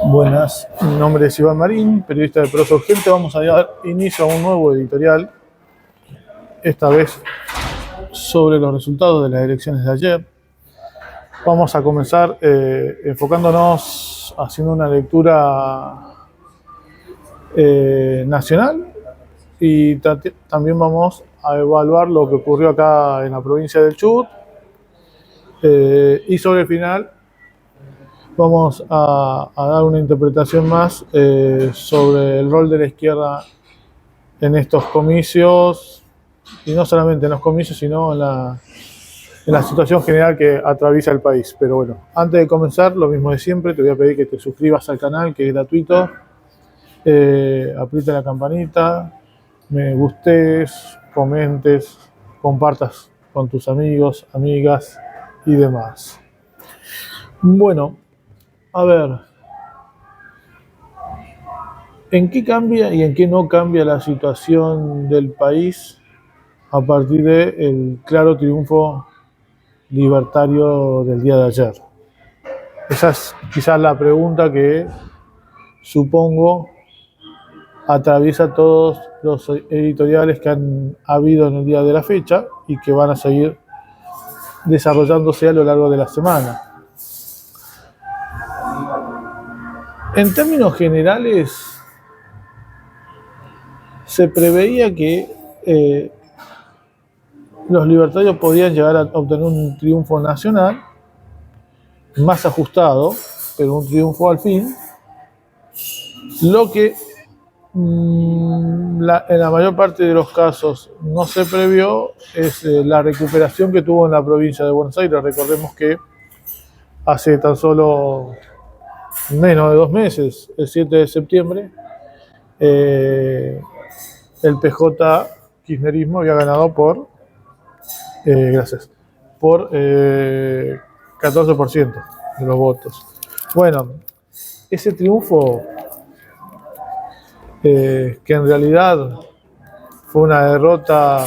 Buenas, mi nombre es Iván Marín, periodista de Prosa Urgente. Vamos a dar inicio a un nuevo editorial, esta vez sobre los resultados de las elecciones de ayer. Vamos a comenzar enfocándonos, haciendo una lectura nacional y también vamos a evaluar lo que ocurrió acá en la provincia del Chubut y sobre el final vamos a dar una interpretación más sobre el rol de la izquierda en estos comicios, y no solamente en los comicios, sino en la situación general que atraviesa el país. Pero bueno, antes de comenzar, lo mismo de siempre, te voy a pedir que te suscribas al canal, que es gratuito, aprieta la campanita, me gustes, comentes, compartas con tus amigos, amigas y demás. Bueno, a ver, ¿en qué cambia y en qué no cambia la situación del país a partir del claro triunfo libertario del día de ayer? Esa es quizás la pregunta que supongo atraviesa todos los editoriales que han habido en el día de la fecha y que van a seguir desarrollándose a lo largo de la semana. En términos generales, se preveía que los libertarios podían llegar a obtener un triunfo nacional más ajustado, pero un triunfo al fin. Lo que en la mayor parte de los casos no se previó es la recuperación que tuvo en la provincia de Buenos Aires. Recordemos que hace tan solo menos de 2 meses, el 7 de septiembre, el PJ kirchnerismo había ganado por 14% de los votos. Bueno, ese triunfo, que en realidad fue una derrota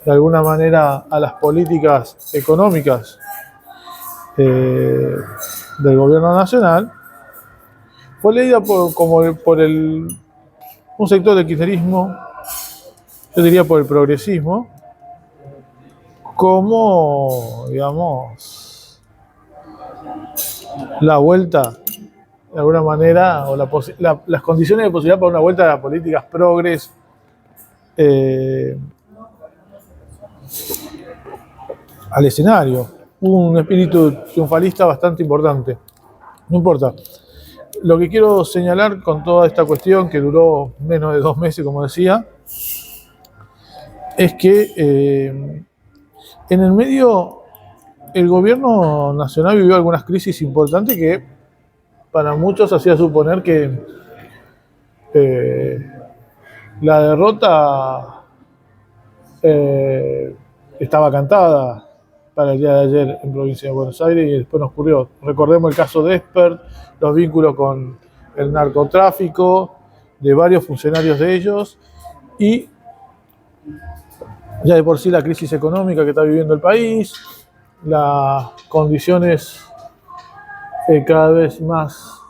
de alguna manera a las políticas económicas del gobierno nacional, fue leída por un sector del kirchnerismo, yo diría por el progresismo, como, digamos, la vuelta, de alguna manera, o las condiciones de posibilidad para una vuelta a las políticas progres al escenario. Hubo un espíritu triunfalista bastante importante. No importa. Lo que quiero señalar con toda esta cuestión, que duró menos de 2 meses, como decía, es que en el medio el gobierno nacional vivió algunas crisis importantes que para muchos hacía suponer que la derrota estaba cantada para el día de ayer en provincia de Buenos Aires, y después nos ocurrió. Recordemos el caso de Expert, los vínculos con el narcotráfico de varios funcionarios de ellos, y ya de por sí la crisis económica que está viviendo el país, las condiciones cada vez más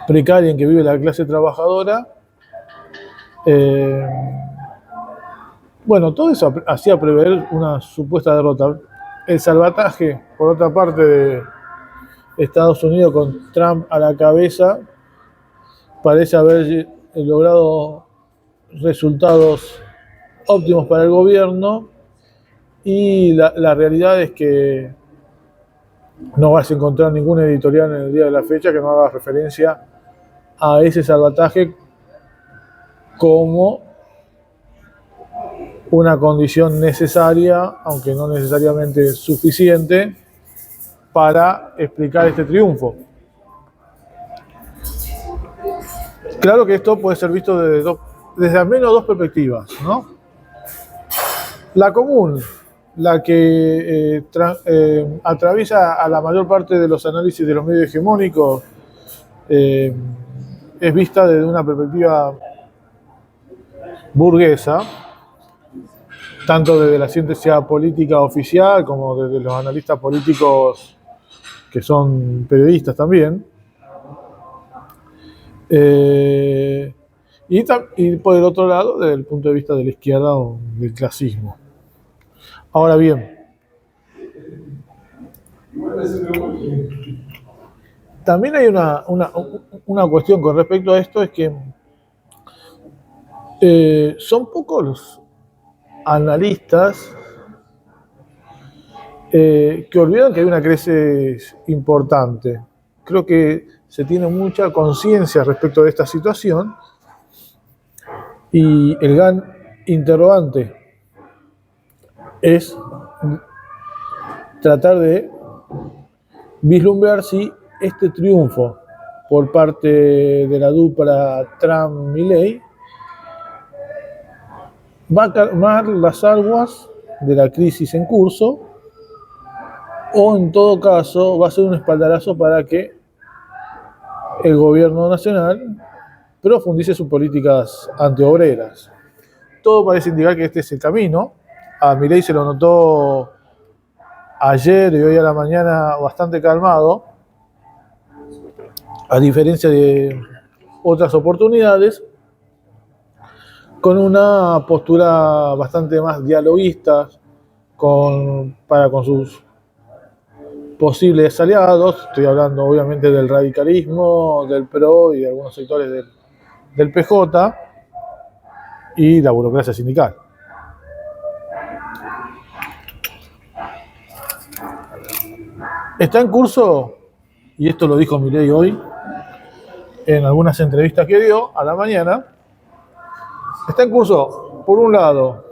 precarias en que vive la clase trabajadora. Bueno, todo eso hacía prever una supuesta derrota. El salvataje, por otra parte, de Estados Unidos con Trump a la cabeza, parece haber logrado resultados óptimos para el gobierno, y la realidad es que no vas a encontrar ningún editorial en el día de la fecha que no haga referencia a ese salvataje como una condición necesaria, aunque no necesariamente suficiente, para explicar este triunfo. Claro que esto puede ser visto desde al menos 2 perspectivas, ¿no? La común, la que atraviesa a la mayor parte de los análisis de los medios hegemónicos, es vista desde una perspectiva burguesa, tanto desde la ciencia política oficial como desde los analistas políticos que son periodistas también. Y por el otro lado, desde el punto de vista de la izquierda o del clasismo. Ahora bien, también hay una cuestión con respecto a esto, es que son pocos los analistas que olvidan que hay una crisis importante. Creo que se tiene mucha conciencia respecto de esta situación y el gran interrogante es tratar de vislumbrar si este triunfo por parte de la dupla Trump-Milley va a calmar las aguas de la crisis en curso o en todo caso va a ser un espaldarazo para que el gobierno nacional profundice sus políticas antiobreras. Todo parece indicar que este es el camino. A Milei se lo notó ayer y hoy a la mañana bastante calmado, a diferencia de otras oportunidades, con una postura bastante más dialoguista para con sus posibles aliados. Estoy hablando obviamente del radicalismo, del PRO y de algunos sectores del PJ y la burocracia sindical. Está en curso, y esto lo dijo Milei hoy en algunas entrevistas que dio a la mañana, está en curso, por un lado,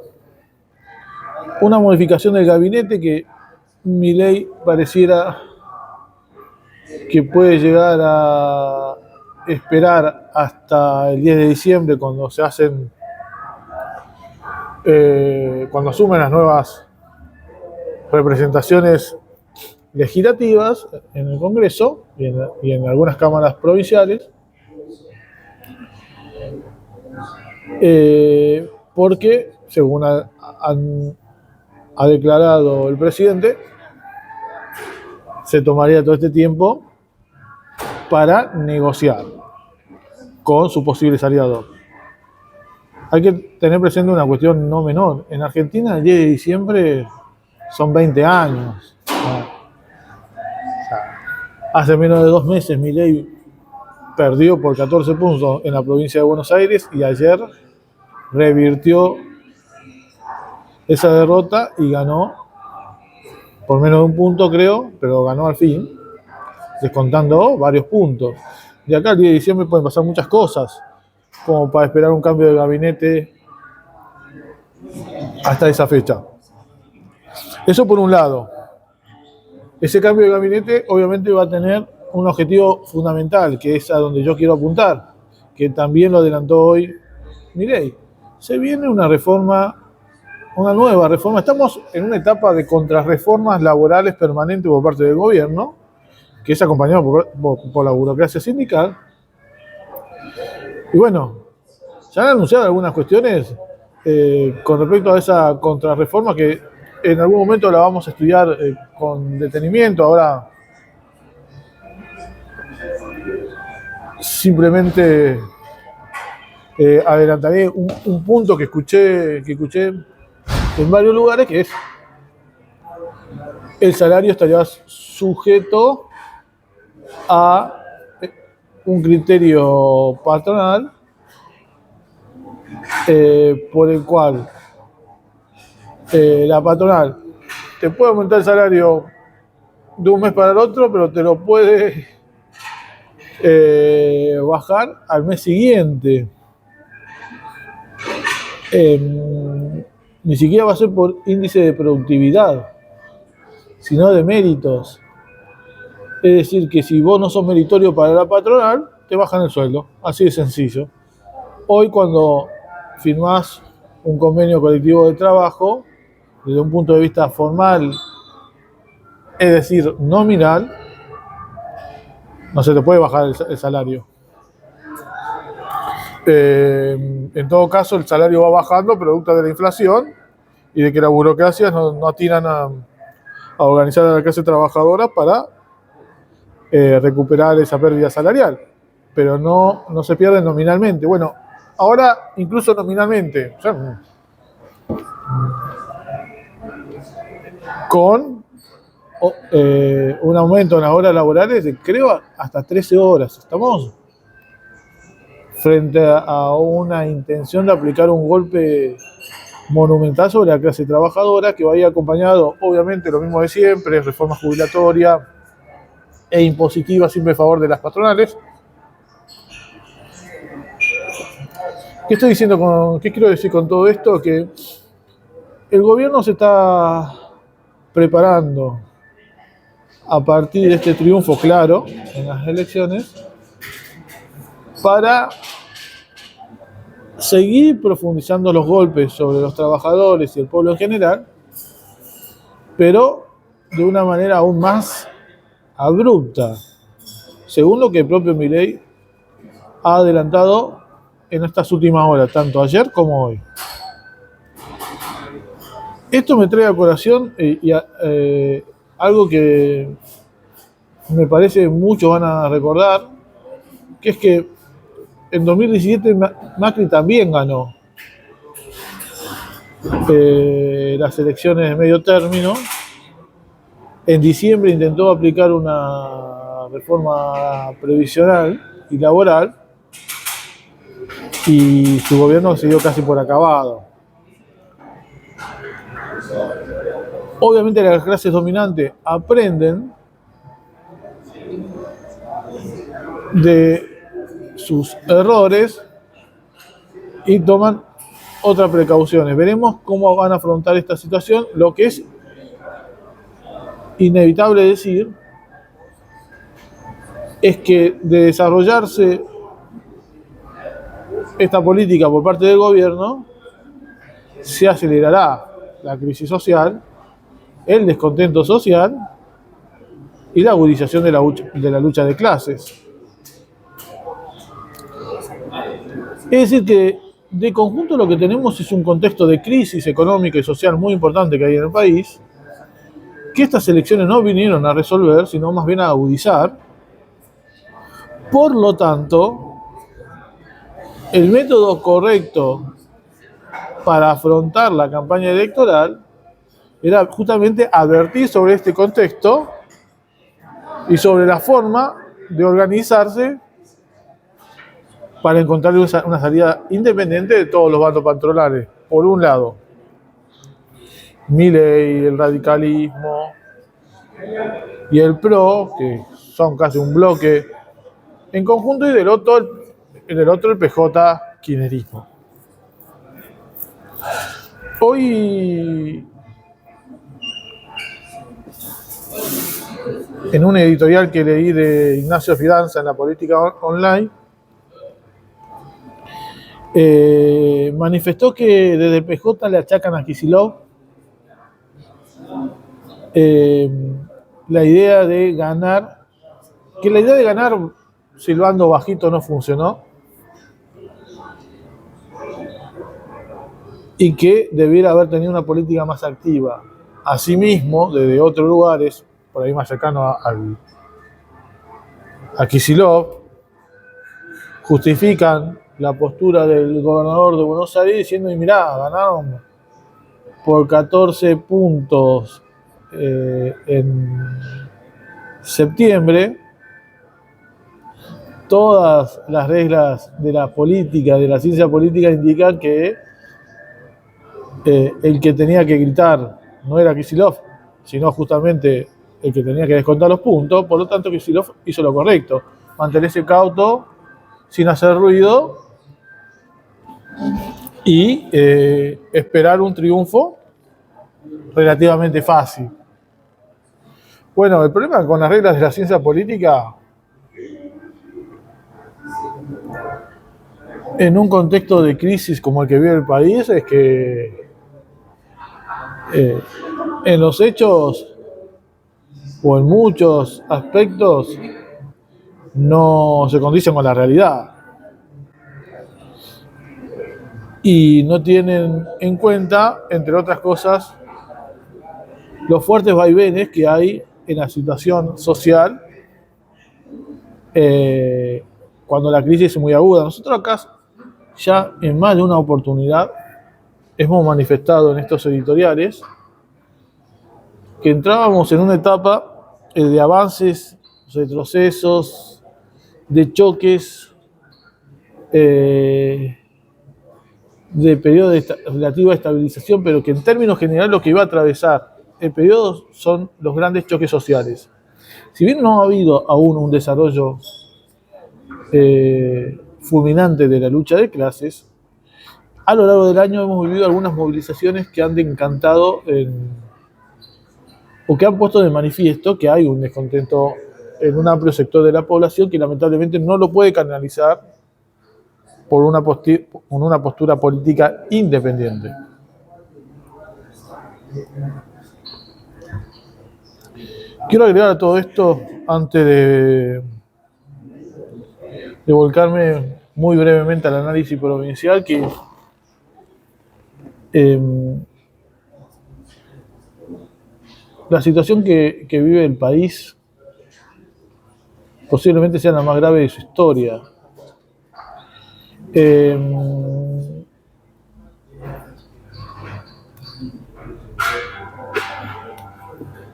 una modificación del gabinete que Milei pareciera que puede llegar a esperar hasta el 10 de diciembre cuando se hacen, cuando asumen las nuevas representaciones legislativas en el Congreso y en algunas cámaras provinciales, porque según ha declarado el presidente, se tomaría todo este tiempo para negociar con sus posibles aliados. Hay que tener presente una cuestión no menor. En Argentina el 10 de diciembre son 20 años. Hace menos de 2 meses Milei perdió por 14 puntos en la provincia de Buenos Aires y ayer revirtió esa derrota y ganó por menos de 1 punto, creo, pero ganó al fin, descontando varios puntos. De acá al 10 de diciembre pueden pasar muchas cosas, como para esperar un cambio de gabinete hasta esa fecha. Eso por un lado. Ese cambio de gabinete obviamente va a tener un objetivo fundamental, que es a donde yo quiero apuntar, que también lo adelantó hoy Milei. Se viene una reforma, una nueva reforma. Estamos en una etapa de contrarreformas laborales permanentes por parte del gobierno, que es acompañado por la burocracia sindical. Y bueno, se han anunciado algunas cuestiones con respecto a esa contrarreforma que en algún momento la vamos a estudiar con detenimiento. Ahora simplemente adelantaré un punto que escuché en varios lugares, que es el salario estaría sujeto a un criterio patronal por el cual la patronal te puede aumentar el salario de un mes para el otro, pero te lo puede bajar al mes siguiente. Ni siquiera va a ser por índice de productividad, sino de méritos. Es decir, que si vos no sos meritorio para la patronal, te bajan el sueldo. Así de sencillo. Hoy, cuando firmás un convenio colectivo de trabajo, desde un punto de vista formal, es decir, nominal, no se te puede bajar el salario. En todo caso, el salario va bajando producto de la inflación y de que las burocracias no atinan a organizar a la clase trabajadora para recuperar esa pérdida salarial, pero no se pierde nominalmente. Bueno, ahora incluso nominalmente, o sea, con un aumento en las horas laborales de creo hasta 13 horas. Estamos frente a una intención de aplicar un golpe monumental sobre la clase trabajadora que va a ir acompañado, obviamente, lo mismo de siempre, reforma jubilatoria e impositiva siempre a favor de las patronales. ¿Qué estoy diciendo qué quiero decir con todo esto? Que el gobierno se está preparando a partir de este triunfo claro en las elecciones para seguir profundizando los golpes sobre los trabajadores y el pueblo en general, pero de una manera aún más abrupta, según lo que el propio Milei ha adelantado en estas últimas horas, tanto ayer como hoy. Esto me trae a colación algo que me parece muchos van a recordar, que es que en 2017 Macri también ganó las elecciones de medio término. En diciembre intentó aplicar una reforma previsional y laboral y su gobierno se dio casi por acabado. Obviamente las clases dominantes aprenden de sus errores y toman otras precauciones. Veremos cómo van a afrontar esta situación. Lo que es inevitable decir es que de desarrollarse esta política por parte del gobierno, se acelerará la crisis social, el descontento social y la agudización de la lucha de clases. Es decir que de conjunto lo que tenemos es un contexto de crisis económica y social muy importante que hay en el país, que estas elecciones no vinieron a resolver, sino más bien a agudizar. Por lo tanto, el método correcto para afrontar la campaña electoral era justamente advertir sobre este contexto y sobre la forma de organizarse para encontrar una salida independiente de todos los bandos patronales. Por un lado, Milei, el radicalismo y el PRO, que son casi un bloque en conjunto, y del otro el PJ kirchnerismo. Hoy, en un editorial que leí de Ignacio Fidanza en La Política Online, manifestó que desde el PJ le achacan a Kicillof la idea de ganar, que la idea de ganar silbando bajito no funcionó y que debiera haber tenido una política más activa. Asimismo, desde otros lugares, por ahí más cercano a Kicillof, justifican la postura del gobernador de Buenos Aires diciendo, y mirá, ganaron por 14 puntos en septiembre. Todas las reglas de la política, de la ciencia política, indican que el que tenía que gritar no era Kicillof, sino justamente el que tenía que descontar los puntos. Por lo tanto, Kicillof hizo lo correcto, mantenerse cauto, sin hacer ruido y esperar un triunfo relativamente fácil. Bueno, el problema con las reglas de la ciencia política, en un contexto de crisis como el que vive el país, es que en los hechos o en muchos aspectos no se condicen con la realidad. y no tienen en cuenta, entre otras cosas, los fuertes vaivenes que hay en la situación social eh, cuando la crisis es muy aguda. Nosotros acá ya en más de una oportunidad hemos manifestado en estos editoriales que entrábamos en una etapa de avances, retrocesos, de choques, de periodo de relativa estabilización, pero que en términos generales lo que iba a atravesar el periodo son los grandes choques sociales. Si bien no ha habido aún un desarrollo fulminante de la lucha de clases, a lo largo del año hemos vivido algunas movilizaciones que han decantado o que han puesto de manifiesto que hay un descontento en un amplio sector de la población que lamentablemente no lo puede canalizar por una postura política independiente. Quiero agregar a todo esto, antes de volcarme muy brevemente al análisis provincial, que la situación que vive el país posiblemente sea la más grave de su historia.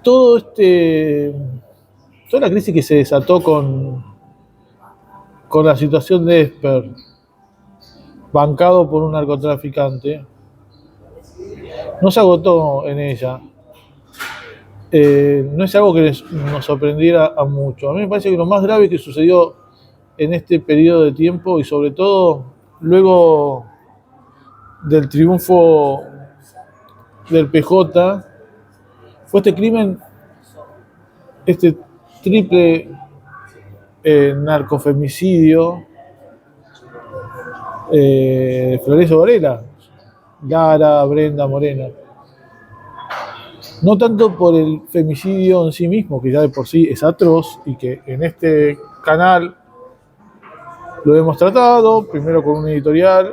Toda la crisis que se desató con la situación de Esper, bancado por un narcotraficante, no se agotó en ella. No es algo que nos sorprendiera a mucho. A mí me parece que lo más grave que sucedió en este periodo de tiempo, y sobre todo luego del triunfo del PJ, fue este crimen, este triple narcofemicidio Florencio Varela, Lara, Brenda, Morena. No tanto por el femicidio en sí mismo, que ya de por sí es atroz y que en este canal lo hemos tratado, primero con un editorial,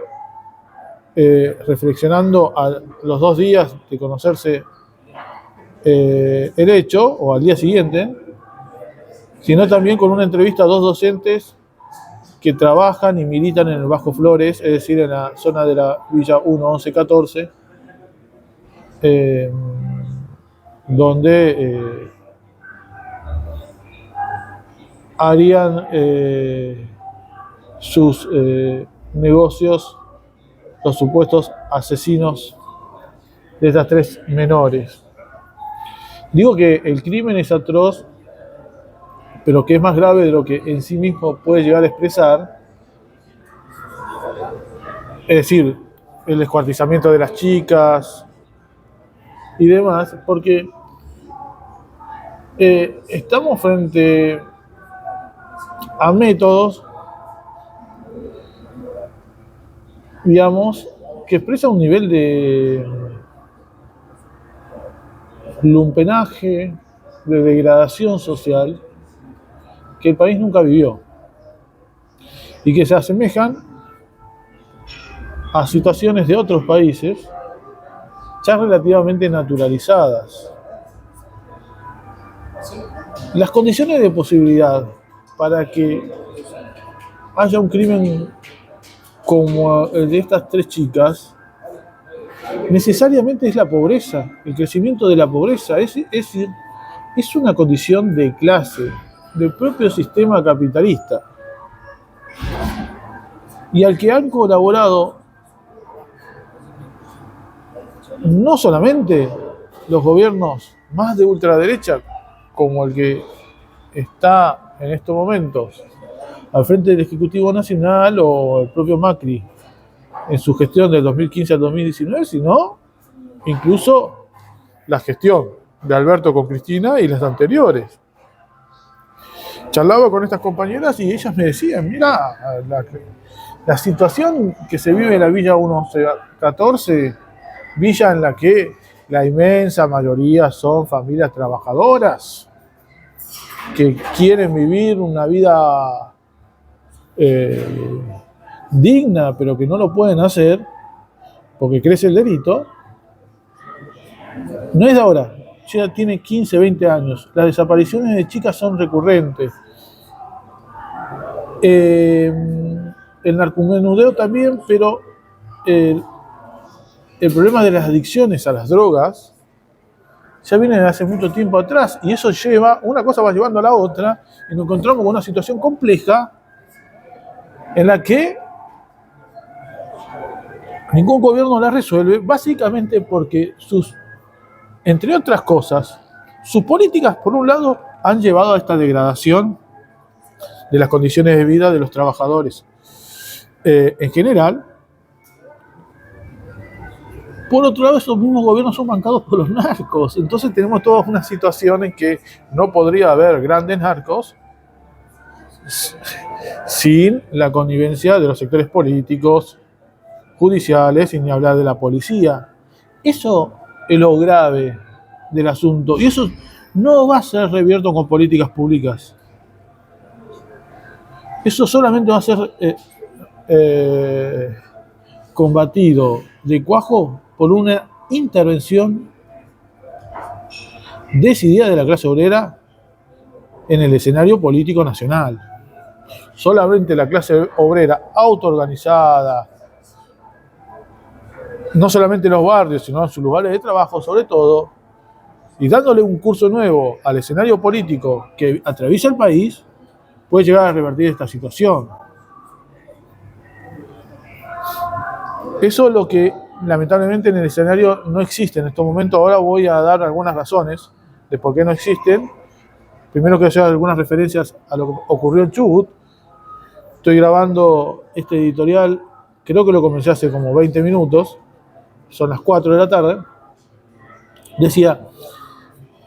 reflexionando a los 2 días de conocerse el hecho, o al día siguiente, sino también con una entrevista a 2 docentes que trabajan y militan en el Bajo Flores, es decir, en la zona de la Villa 1, 11, 14, donde harían sus negocios los supuestos asesinos de estas 3 menores. Digo que el crimen es atroz, pero que es más grave de lo que en sí mismo puede llegar a expresar, es decir, el descuartizamiento de las chicas y demás, porque estamos frente a métodos, digamos, que expresan un nivel de lumpenaje, de degradación social que el país nunca vivió y que se asemejan a situaciones de otros países ya relativamente naturalizadas. Las condiciones de posibilidad para que haya un crimen como el de estas 3 chicas necesariamente es la pobreza, el crecimiento de la pobreza, es una condición de clase, del propio sistema capitalista, y al que han colaborado no solamente los gobiernos más de ultraderecha, como el que está en estos momentos al frente del Ejecutivo Nacional, o el propio Macri en su gestión del 2015 al 2019, sino incluso la gestión de Alberto con Cristina y las anteriores. Charlaba con estas compañeras y ellas me decían, mira, la situación que se vive en la Villa 114, villa en la que la inmensa mayoría son familias trabajadoras que quieren vivir una vida digna, pero que no lo pueden hacer, porque crece el delito, no es de ahora, ya tiene 15, 20 años. Las desapariciones de chicas son recurrentes. El narcomenudeo también, pero el, el problema de las adicciones a las drogas ya viene de hace mucho tiempo atrás, y eso lleva, una cosa va llevando a la otra, y nos encontramos con una situación compleja en la que ningún gobierno la resuelve, básicamente porque entre otras cosas, sus políticas, por un lado, han llevado a esta degradación de las condiciones de vida de los trabajadores en general. Por otro lado, esos mismos gobiernos son bancados por los narcos. Entonces tenemos toda una situación en que no podría haber grandes narcos sin la connivencia de los sectores políticos, judiciales, sin ni hablar de la policía. Eso es lo grave del asunto. Y eso no va a ser revierto con políticas públicas. Eso solamente va a ser combatido de cuajo por una intervención decidida de la clase obrera en el escenario político nacional. Solamente la clase obrera autoorganizada, no solamente en los barrios, sino en sus lugares de trabajo, sobre todo, y dándole un curso nuevo al escenario político que atraviesa el país, puede llegar a revertir esta situación. Eso es lo que lamentablemente en el escenario no existe en estos momentos. Ahora voy a dar algunas razones de por qué no existen. Primero quiero hacer algunas referencias a lo que ocurrió en Chubut. Estoy grabando este editorial, creo que lo comencé hace como 20 minutos, son las 4 de la tarde. Decía,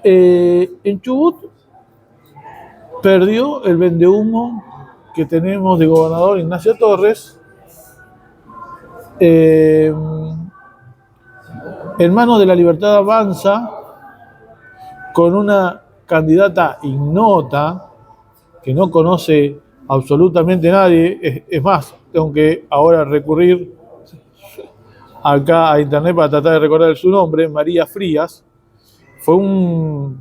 en Chubut perdió el vendehumo que tenemos de gobernador Ignacio Torres, en manos de La Libertad Avanza, con una candidata ignota que no conoce absolutamente nadie. Es más, tengo que ahora recurrir acá a internet para tratar de recordar su nombre, María Frías. Fue un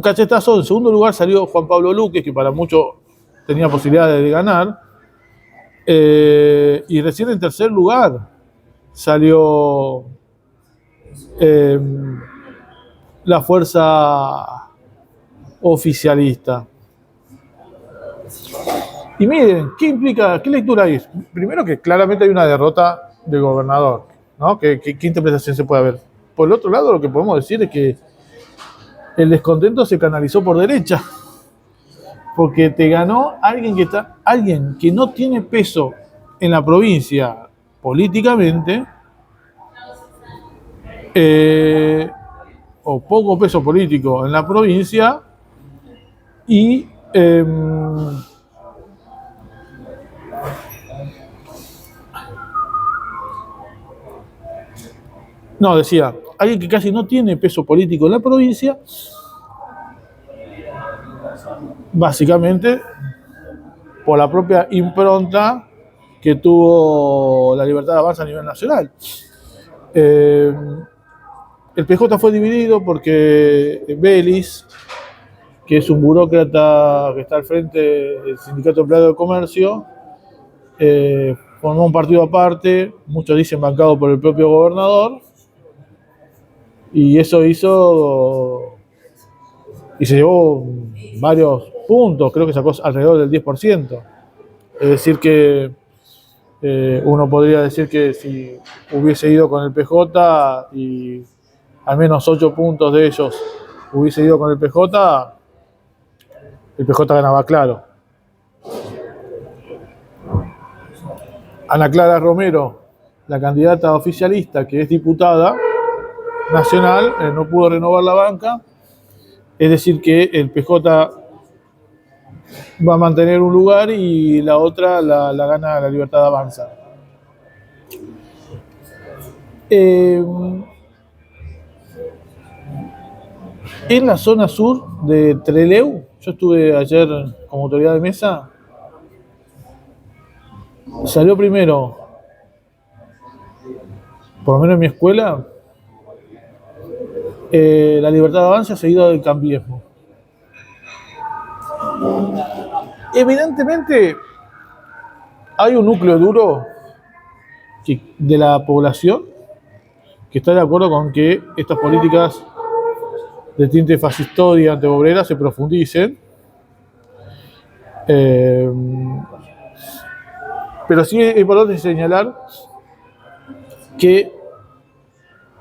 cachetazo. En segundo lugar salió Juan Pablo Luque, que para muchos tenía posibilidades de ganar. Y recién en tercer lugar salió la fuerza oficialista. Y miren, ¿qué implica? ¿Qué lectura hay? Primero, que claramente hay una derrota del gobernador, ¿no? ¿Qué interpretación se puede haber? Por el otro lado, lo que podemos decir es que el descontento se canalizó por derecha, porque te ganó alguien que no tiene peso en la provincia políticamente, o poco peso político en la provincia, y no, decía, alguien que casi no tiene peso político en la provincia, básicamente por la propia impronta que tuvo La Libertad Avanza a nivel nacional. El PJ fue dividido porque Vélez, que es un burócrata que está al frente del Sindicato de Empleados de Comercio, formó un partido aparte, muchos dicen bancado por el propio gobernador, y eso hizo, y se llevó varios puntos, creo que sacó alrededor del 10%. Es decir que uno podría decir que si hubiese ido con el PJ y al menos 8 puntos de ellos hubiese ido con el PJ ganaba claro. Ana Clara Romero, la candidata oficialista, que es diputada nacional, no pudo renovar la banca. Es decir que el PJ va a mantener un lugar y la otra la gana La Libertad Avanza. En la zona sur de Trelew, yo estuve ayer como autoridad de mesa, salió primero por lo menos en mi escuela, la libertad de avance ha seguido del cambiismo. Evidentemente, hay un núcleo duro de la población que está de acuerdo con que estas políticas de tinte fascistoide y antiobrera se profundicen. Pero sí es importante señalar que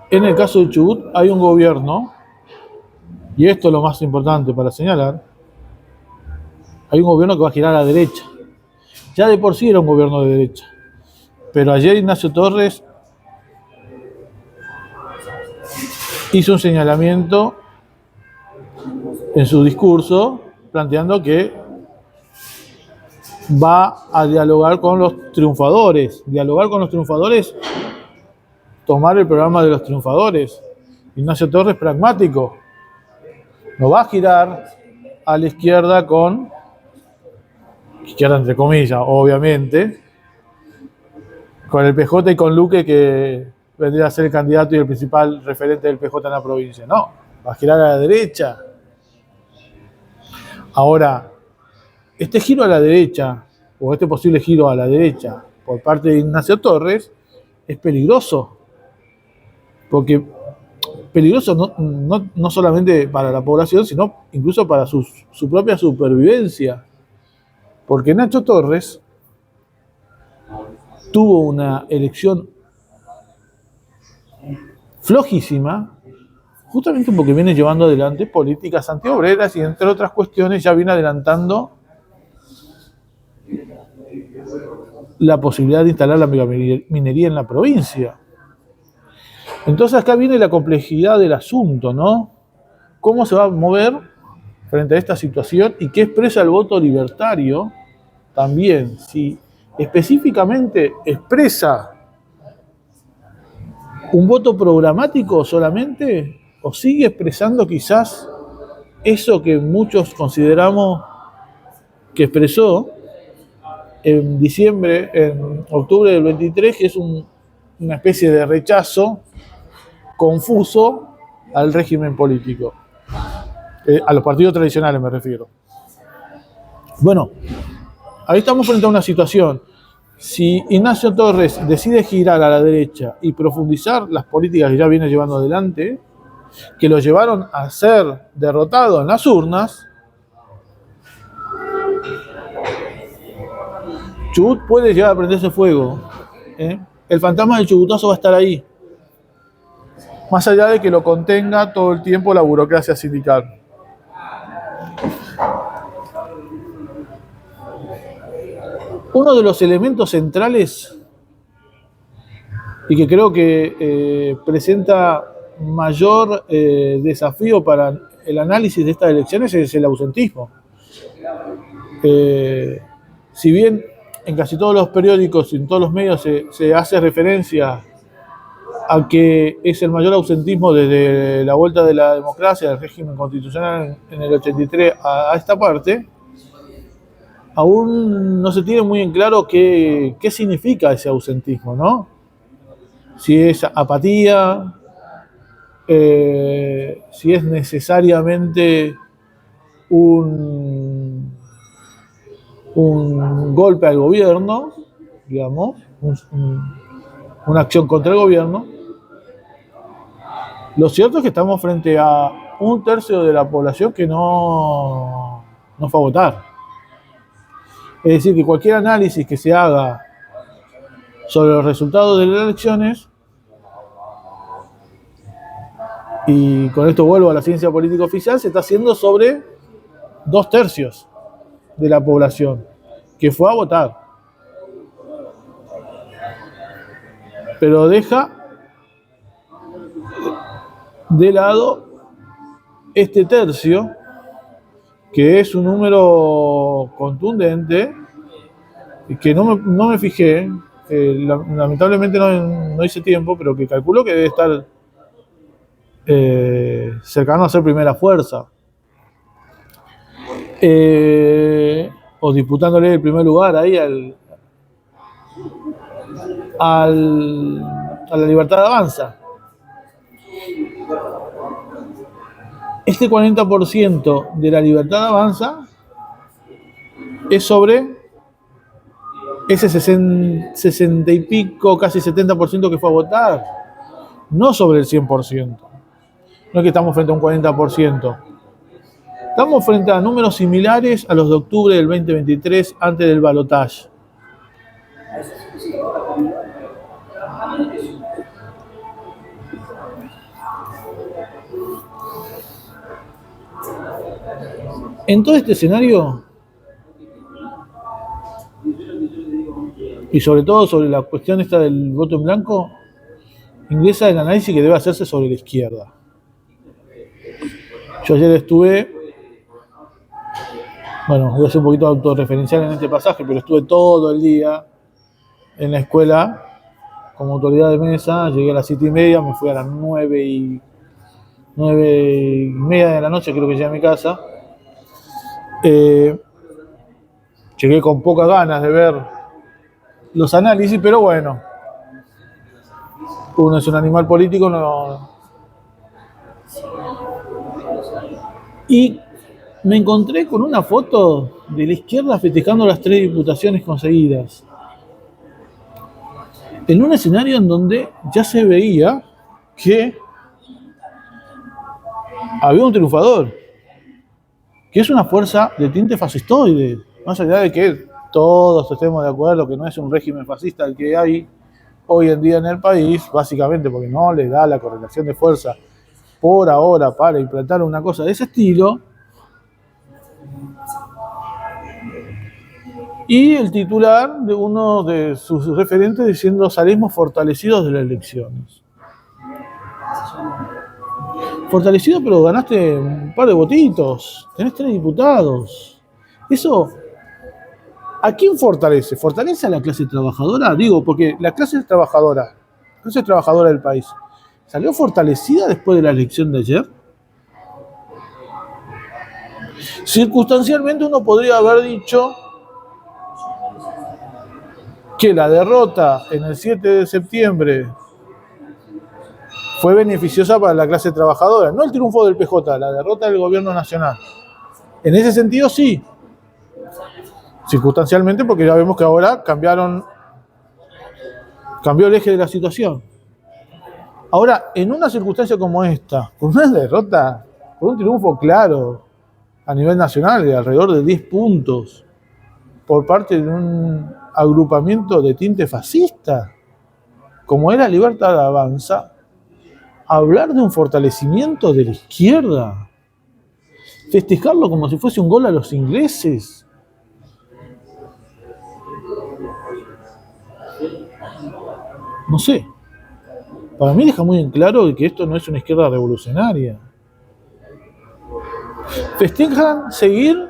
en el caso de Chubut hay un gobierno, y esto es lo más importante para señalar, hay un gobierno que va a girar a la derecha. Ya de por sí era un gobierno de derecha. Pero ayer Ignacio Torres hizo un señalamiento en su discurso planteando que va a dialogar con los triunfadores. Dialogar con los triunfadores, tomar el programa de los triunfadores. Ignacio Torres, pragmático, no va a girar a la izquierda con, izquierda entre comillas, obviamente, con el PJ y con Luque, que vendría a ser el candidato y el principal referente del PJ en la provincia. No, va a girar a la derecha. Ahora, este giro a la derecha, o este posible giro a la derecha por parte de Ignacio Torres, es peligroso. Porque peligroso no solamente para la población, sino incluso para su propia supervivencia. Porque Nacho Torres tuvo una elección flojísima, justamente porque viene llevando adelante políticas antiobreras y, entre otras cuestiones, ya viene adelantando la posibilidad de instalar la megaminería en la provincia. Entonces acá viene la complejidad del asunto, ¿no? ¿Cómo se va a mover frente a esta situación y qué expresa el voto libertario? También, si específicamente expresa un voto programático solamente, o sigue expresando quizás eso que muchos consideramos que expresó en octubre del 23, que es una especie de rechazo confuso al régimen político. A los partidos tradicionales me refiero. Bueno, ahí estamos frente a una situación. Si Ignacio Torres decide girar a la derecha y profundizar las políticas que ya viene llevando adelante, que lo llevaron a ser derrotado en las urnas, Chubut puede llegar a prenderse fuego. El fantasma del chubutazo va a estar ahí. Más allá de que lo contenga todo el tiempo la burocracia sindical. Uno de los elementos centrales y que creo que presenta mayor desafío para el análisis de estas elecciones es el ausentismo. Si bien en casi todos los periódicos y en todos los medios se hace referencia a que es el mayor ausentismo desde la vuelta de la democracia, del régimen constitucional en el 83 a esta parte, aún no se tiene muy en claro qué significa ese ausentismo, ¿no? Si es apatía, si es necesariamente un golpe al gobierno, digamos, una acción contra el gobierno. Lo cierto es que estamos frente a un tercio de la población que no fue a votar. Es decir, que cualquier análisis que se haga sobre los resultados de las elecciones, y con esto vuelvo a la ciencia política oficial, se está haciendo sobre 2/3 de la población que fue a votar. Pero deja de lado este tercio, que es un número contundente, que no me fijé, lamentablemente no hice tiempo, pero que calculo que debe estar cercano a ser primera fuerza, o disputándole el primer lugar ahí al a la libertad avanza. Este 40% de la libertad avanza es sobre ese 60 y pico, casi 70% que fue a votar, no sobre el 100%. No es que estamos frente a un 40%. Estamos frente a números similares a los de octubre del 2023, antes del balotaje. En todo este escenario, y sobre todo sobre la cuestión esta del voto en blanco, ingresa el análisis que debe hacerse sobre la izquierda. Yo ayer estuve, bueno, voy a ser un poquito autorreferencial en este pasaje, pero estuve todo el día en la escuela como autoridad de mesa. Llegué a las 7:30, me fui a las 9:30 de la noche, creo que llegué a mi casa. Llegué con pocas ganas de ver los análisis, pero bueno, uno es un animal político, no. Y me encontré con una foto de la izquierda festejando las 3 diputaciones conseguidas, en un escenario en donde ya se veía que había un triunfador, que es una fuerza de tinte fascistoide, más allá de que todos estemos de acuerdo que no es un régimen fascista el que hay hoy en día en el país, básicamente porque no le da la correlación de fuerza por ahora para implantar una cosa de ese estilo. Y el titular de uno de sus referentes diciendo: salimos fortalecidos de las elecciones. Fortalecido, pero ganaste un par de votitos, tenés 3 diputados. Eso, ¿a quién fortalece? ¿Fortalece a la clase trabajadora? Digo, porque la clase trabajadora del país, ¿salió fortalecida después de la elección de ayer? Circunstancialmente uno podría haber dicho que la derrota en el 7 de septiembre fue beneficiosa para la clase trabajadora, no el triunfo del PJ, la derrota del gobierno nacional. En ese sentido sí, circunstancialmente, porque ya vemos que ahora cambió el eje de la situación. Ahora, en una circunstancia como esta, con una derrota, con un triunfo claro a nivel nacional de alrededor de 10 puntos por parte de un agrupamiento de tinte fascista, como era Libertad Avanza, hablar de un fortalecimiento de la izquierda, festejarlo como si fuese un gol a los ingleses, no sé, para mí deja muy en claro que esto no es una izquierda revolucionaria. Festejan seguir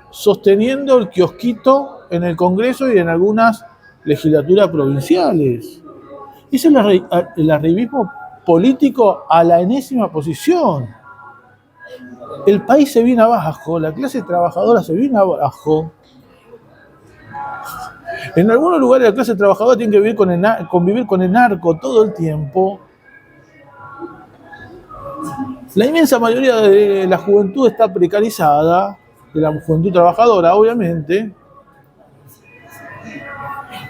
sosteniendo el kiosquito en el Congreso y en algunas legislaturas provinciales. Ese es el arribismo político a la enésima posición. El país se viene abajo, la clase trabajadora se viene abajo. En algunos lugares la clase trabajadora tiene que convivir con el narco todo el tiempo. La inmensa mayoría de la juventud está precarizada, de la juventud trabajadora, obviamente.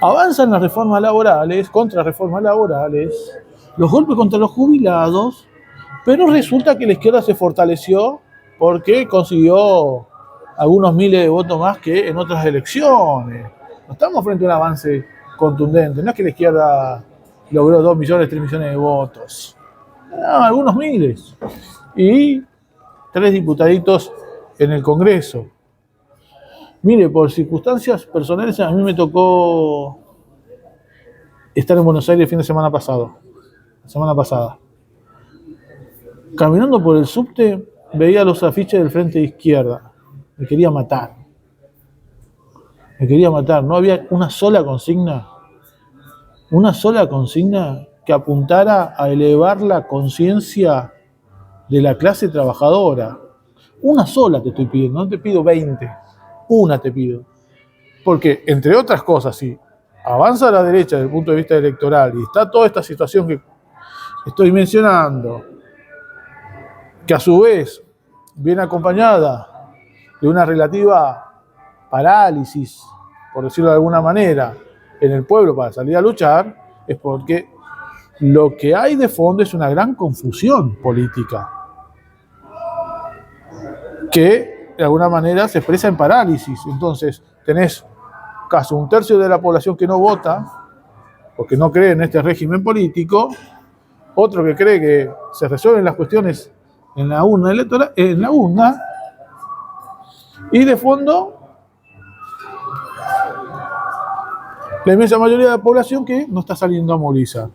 Avanzan las reformas laborales, contrarreformas laborales, los golpes contra los jubilados, pero resulta que la izquierda se fortaleció porque consiguió algunos miles de votos más que en otras elecciones. No estamos frente a un avance contundente, no es que la izquierda logró 2 millones, 3 millones de votos. No, algunos miles. Y 3 diputaditos en el Congreso. Mire, por circunstancias personales, a mí me tocó estar en Buenos Aires el fin de semana pasado. La semana pasada. Caminando por el subte, veía los afiches del Frente de Izquierda. Me quería matar. No había una sola consigna que apuntara a elevar la conciencia de la clase trabajadora. Una sola te estoy pidiendo, no te pido 20. Una te pido. Porque, entre otras cosas, sí, avanza a la derecha desde el punto de vista electoral y está toda esta situación que estoy mencionando, que a su vez viene acompañada de una relativa parálisis, por decirlo de alguna manera, en el pueblo para salir a luchar, es porque lo que hay de fondo es una gran confusión política que de alguna manera se expresa en parálisis. Entonces tenés casi un tercio de la población que no vota porque no cree en este régimen político, otro que cree que se resuelven las cuestiones en la urna electoral, en la urna, y de fondo la inmensa mayoría de la población que no está saliendo a movilizar.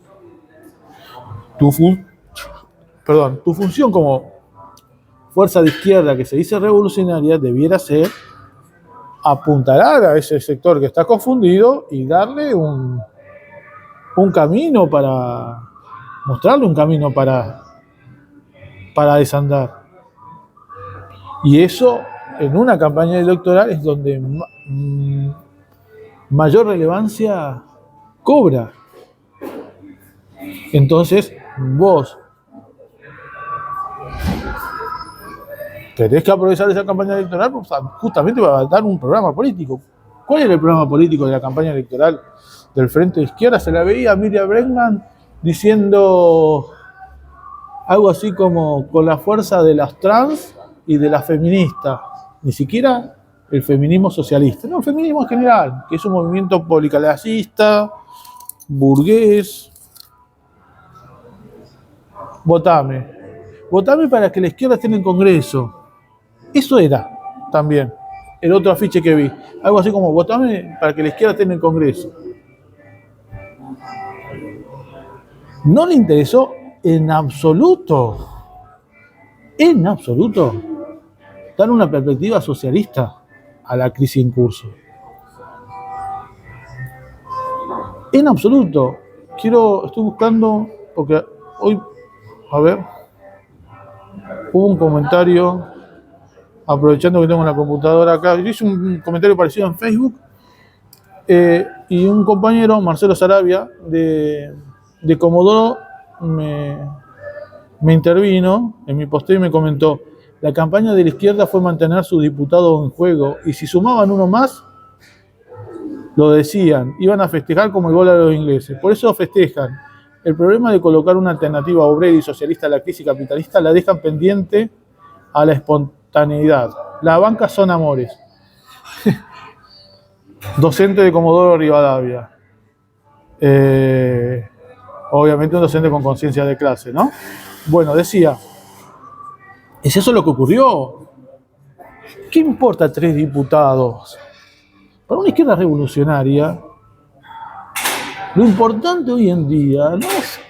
Tu función como fuerza de izquierda que se dice revolucionaria debiera ser apuntalar a ese sector que está confundido y darle un camino para mostrarle un camino para desandar. Y eso en una campaña electoral es donde mayor relevancia cobra. Entonces vos tenés que aprovechar esa campaña electoral justamente para dar un programa político. ¿Cuál era el programa político de la campaña electoral del Frente de Izquierda? Se la veía a Miriam Bregman diciendo algo así como con la fuerza de las trans y de las feministas. Ni siquiera el feminismo socialista, no, el feminismo en general, que es un movimiento policlasista, burgués. Votame para que la izquierda esté en el Congreso. Eso era también el otro afiche que vi. Algo así como, votame para que la izquierda esté en el Congreso. No le interesó en absoluto, dar una perspectiva socialista a la crisis en curso. En absoluto. Estoy buscando, porque hoy, a ver, hubo un comentario, aprovechando que tengo la computadora acá, yo hice un comentario parecido en Facebook, y un compañero, Marcelo Sarabia, de Comodoro, me intervino en mi posteo y me comentó: la campaña de la izquierda fue mantener sus diputados en juego y si sumaban uno más, lo decían, iban a festejar como el gol a los ingleses. Por eso festejan. El problema de colocar una alternativa obrera y socialista a la crisis capitalista la dejan pendiente a la espontaneidad. Las bancas son amores. Docente de Comodoro Rivadavia. Obviamente un docente con conciencia de clase, ¿no? Bueno, decía, ¿es eso lo que ocurrió? ¿Qué importa 3 diputados? Para una izquierda revolucionaria, lo importante hoy en día no es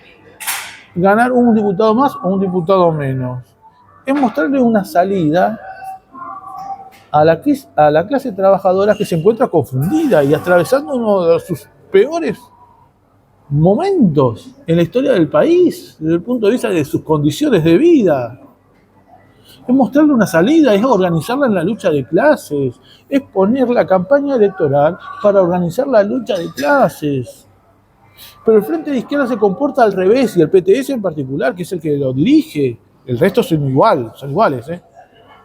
ganar un diputado más o un diputado menos. Es mostrarle una salida a la clase trabajadora que se encuentra confundida y atravesando uno de sus peores momentos en la historia del país, desde el punto de vista de sus condiciones de vida. Es mostrarle una salida, es organizarla en la lucha de clases, es poner la campaña electoral para organizar la lucha de clases. Pero el Frente de Izquierda se comporta al revés, y el PTS en particular, que es el que lo dirige. El resto son iguales, ¿eh?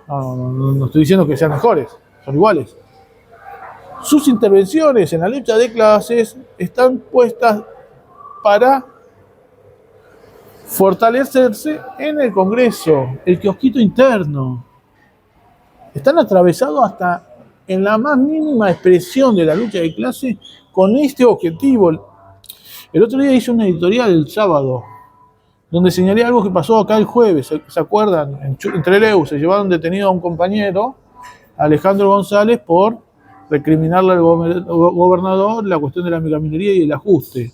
No estoy diciendo que sean mejores, son iguales. Sus intervenciones en la lucha de clases están puestas para fortalecerse en el Congreso, el kiosquito interno. Están atravesados hasta en la más mínima expresión de la lucha de clase con este objetivo. El otro día hice una editorial el sábado, donde señalé algo que pasó acá el jueves. ¿Se acuerdan? En Trelew se llevaron detenido a un compañero, Alejandro González, por recriminarle al gobernador la cuestión de la megaminería y el ajuste.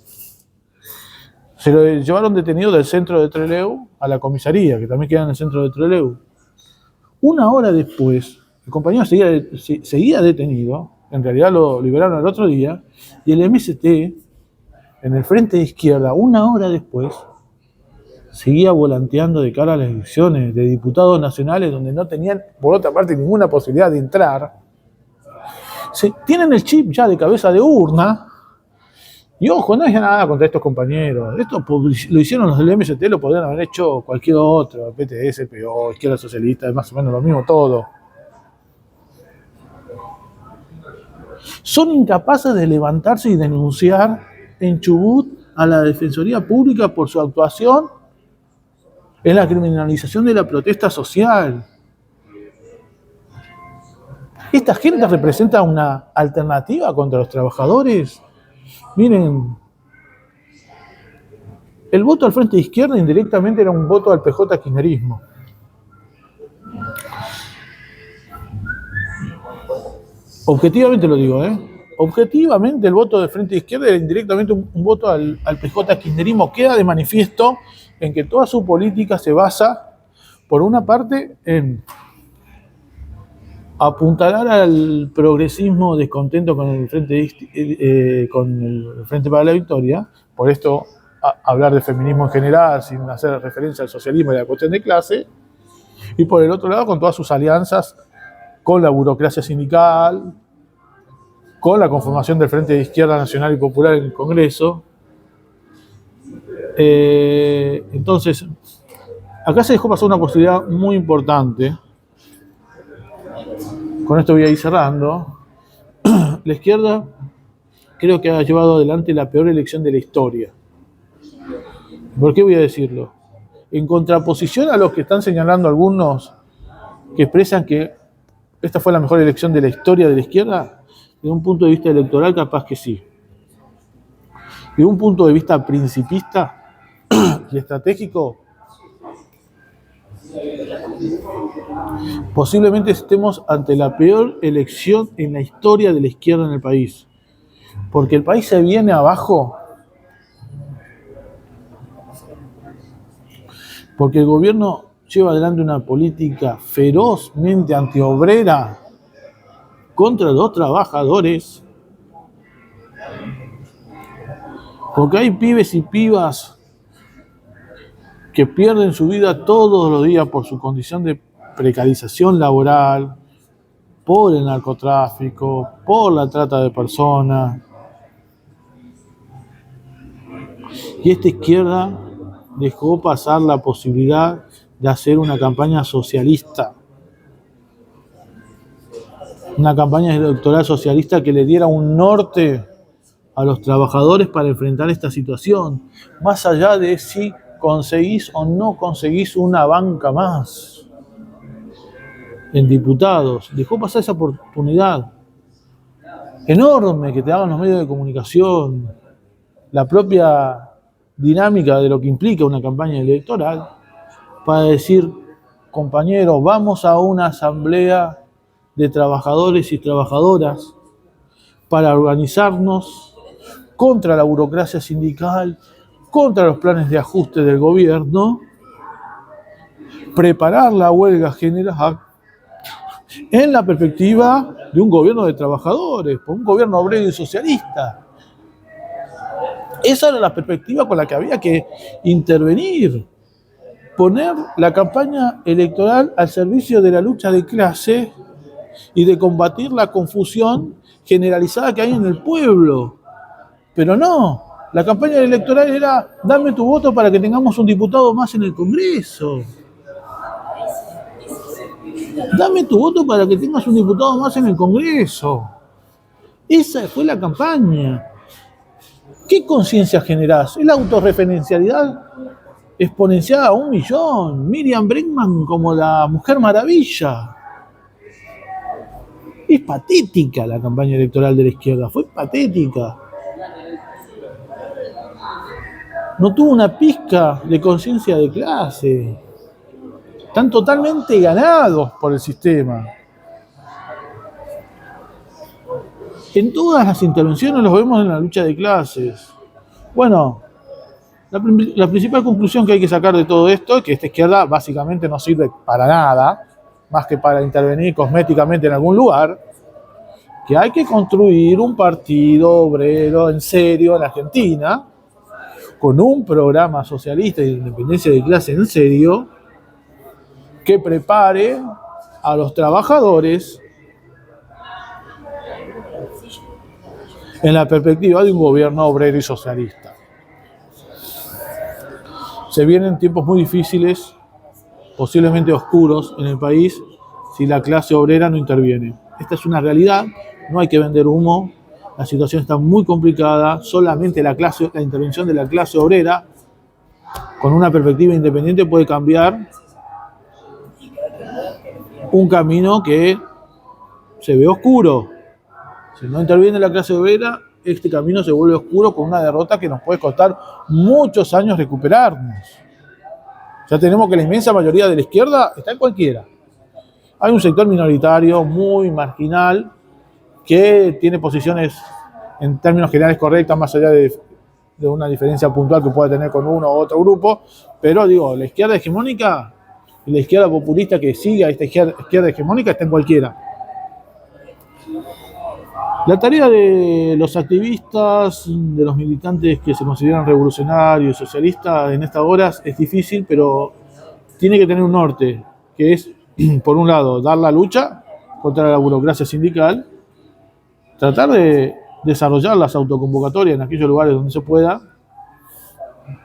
Se lo llevaron detenido del centro de Trelew a la comisaría, que también queda en el centro de Trelew. Una hora después, el compañero seguía detenido, en realidad lo liberaron el otro día, y el MST, en el Frente de Izquierda, una hora después, seguía volanteando de cara a las elecciones de diputados nacionales donde no tenían, por otra parte, ninguna posibilidad de entrar. Tienen el chip ya de cabeza de urna Y ojo, no es nada contra estos compañeros. Esto lo hicieron los del MST, lo podrían haber hecho cualquier otro, PTS, PO, Izquierda Socialista, es más o menos lo mismo todo. Son incapaces de levantarse y denunciar en Chubut a la Defensoría Pública por su actuación en la criminalización de la protesta social. ¿Esta gente representa una alternativa contra los trabajadores? Miren, el voto al Frente de Izquierda indirectamente era un voto al PJ kirchnerismo. Objetivamente lo digo, Objetivamente el voto del Frente de Izquierda era indirectamente un voto al PJ kirchnerismo. Queda de manifiesto en que toda su política se basa, por una parte, en apuntalar al progresismo descontento con el Frente para la Victoria. Por esto hablar de feminismo en general sin hacer referencia al socialismo y a la cuestión de clase, y por el otro lado con todas sus alianzas con la burocracia sindical, con la conformación del Frente de Izquierda Nacional y Popular en el Congreso. Entonces, acá se dejó pasar una posibilidad muy importante. Con esto voy a ir cerrando. La izquierda creo que ha llevado adelante la peor elección de la historia. ¿Por qué voy a decirlo? En contraposición a los que están señalando algunos que expresan que esta fue la mejor elección de la historia de la izquierda, desde un punto de vista electoral capaz que sí. Desde un punto de vista principista y estratégico, posiblemente estemos ante la peor elección en la historia de la izquierda en el país. Porque el país se viene abajo. Porque el gobierno lleva adelante una política ferozmente antiobrera contra los trabajadores. Porque hay pibes y pibas que pierden su vida todos los días por su condición de precarización laboral, por el narcotráfico, por la trata de personas. Y esta izquierda dejó pasar la posibilidad de hacer una campaña socialista. Una campaña electoral socialista que le diera un norte a los trabajadores para enfrentar esta situación. Más allá de si conseguís o no conseguís una banca más en diputados. Dejó pasar esa oportunidad enorme que te daban los medios de comunicación, la propia dinámica de lo que implica una campaña electoral, para decir, compañeros, vamos a una asamblea de trabajadores y trabajadoras para organizarnos contra la burocracia sindical, contra los planes de ajuste del gobierno, preparar la huelga general en la perspectiva de un gobierno de trabajadores, por un gobierno obrero y socialista. Esa era la perspectiva con la que había que intervenir, poner la campaña electoral al servicio de la lucha de clase y de combatir la confusión generalizada que hay en el pueblo. Pero no, la campaña electoral era dame tu voto para que tengamos un diputado más en el Congreso. Dame tu voto para que tengas un diputado más en el Congreso. Esa fue la campaña. ¿Qué conciencia generás? Es la autorreferencialidad exponenciada a 1.000.000. Miriam Bregman como la Mujer Maravilla. Es patética la campaña electoral de la izquierda, fue patética. No tuvo una pizca de conciencia de clase. Están totalmente ganados por el sistema. En todas las intervenciones los vemos en la lucha de clases. Bueno, la principal conclusión que hay que sacar de todo esto es que esta izquierda básicamente no sirve para nada, más que para intervenir cosméticamente en algún lugar, que hay que construir un partido obrero en serio en Argentina, con un programa socialista y de independencia de clase en serio, que prepare a los trabajadores en la perspectiva de un gobierno obrero y socialista. Se vienen tiempos muy difíciles, posiblemente oscuros en el país, si la clase obrera no interviene. Esta es una realidad, no hay que vender humo, la situación está muy complicada, solamente la intervención de la clase obrera, con una perspectiva independiente, puede cambiar un camino que se ve oscuro. Si no interviene la clase obrera, este camino se vuelve oscuro con una derrota que nos puede costar muchos años recuperarnos. Ya tenemos que la inmensa mayoría de la izquierda está en cualquiera. Hay un sector minoritario muy marginal que tiene posiciones en términos generales correctas, más allá de una diferencia puntual que pueda tener con uno u otro grupo, pero digo, la izquierda hegemónica y la izquierda populista que sigue a esta izquierda hegemónica está en cualquiera. La tarea de los activistas, de los militantes que se consideran revolucionarios, socialistas, en estas horas es difícil, pero tiene que tener un norte, que es, por un lado, dar la lucha contra la burocracia sindical, tratar de desarrollar las autoconvocatorias en aquellos lugares donde se pueda,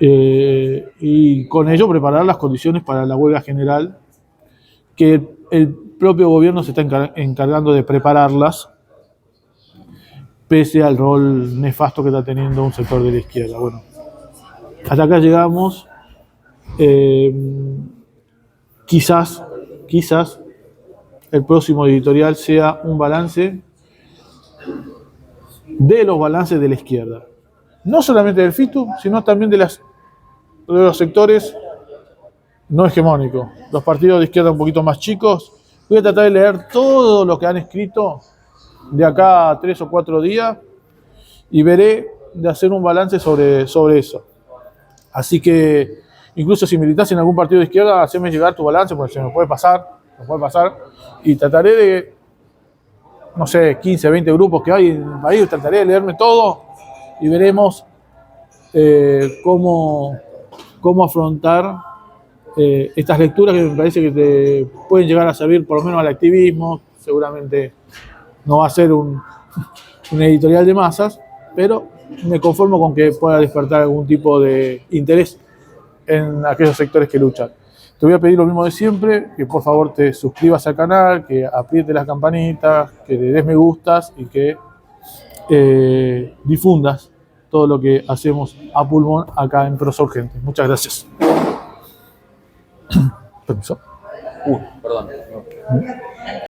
y con ello preparar las condiciones para la huelga general, que el propio gobierno se está encargando de prepararlas, pese al rol nefasto que está teniendo un sector de la izquierda. Bueno, hasta acá llegamos. Quizás el próximo editorial sea un balance de los balances de la izquierda. No solamente del FITU, sino también de los sectores no hegemónicos. Los partidos de izquierda un poquito más chicos. Voy a tratar de leer todo lo que han escrito de acá a 3 o 4 días y veré de hacer un balance sobre eso. Así que, incluso si militás en algún partido de izquierda, haceme llegar tu balance, porque se me puede pasar, y trataré de, no sé, 15, 20 grupos que hay en el país, trataré de leerme todo y veremos cómo afrontar estas lecturas que me parece que te pueden llegar a servir por lo menos al activismo. Seguramente no va a ser un editorial de masas, pero me conformo con que pueda despertar algún tipo de interés en aquellos sectores que luchan. Te voy a pedir lo mismo de siempre, que por favor te suscribas al canal, que aprietes las campanitas, que le des me gustas y que difundas todo lo que hacemos a pulmón acá en Prosa Urgente. Muchas gracias. Permiso. Perdón.